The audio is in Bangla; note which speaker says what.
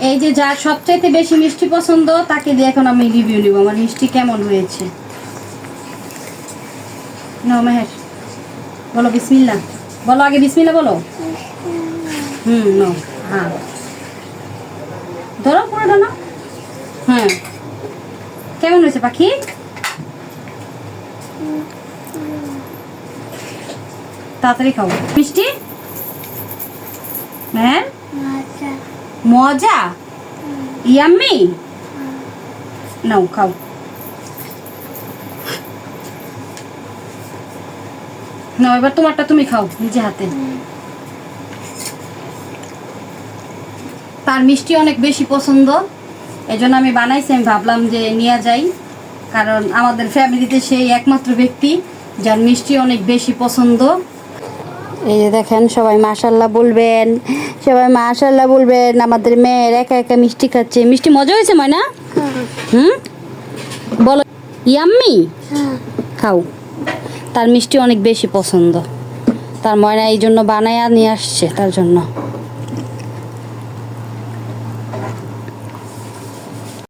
Speaker 1: এই যে যার সবচাইতে বেশি মিষ্টি পছন্দ তাকে দিয়ে এখন আমি রিভিউ নিব আমার মিষ্টি কেমন হয়েছে। নাও মেহের, বলো বিসমিল্লাহ, বলো আগে বিসমিল্লাহ বলো। নাও, হ্যাঁ ধরো পুরোটা নাও। হ্যাঁ, কেমন হয়েছে পাখি? তাড়াতাড়ি খাও। মিষ্টি হ্যাঁ, মজা, ইয়াম্মি। নাও খাও। নাও এবার তোমারটা তুমি খাও নিজে হাতে। তার মিষ্টি অনেক বেশি পছন্দ, এই জন্য আমি বানাইছি। আমি ভাবলাম যে নিয়ে যাই, কারণ আমাদের ফ্যামিলিতে সেই একমাত্র ব্যক্তি যার মিষ্টি অনেক বেশি পছন্দ। এই যে দেখেন, সবাই মাশাআল্লাহ বলবেন, সবাই মাশাআল্লাহ বলবেন। আমাদের মেয়ের একা একা মিষ্টি খাচ্ছে। মিষ্টি মজা হয়েছে ময়না? বলো ইয়াম্মি। খাও। তার মিষ্টি অনেক বেশি পছন্দ, তার ময়না এই জন্য বানায়া নিয়ে আসছে তার জন্য।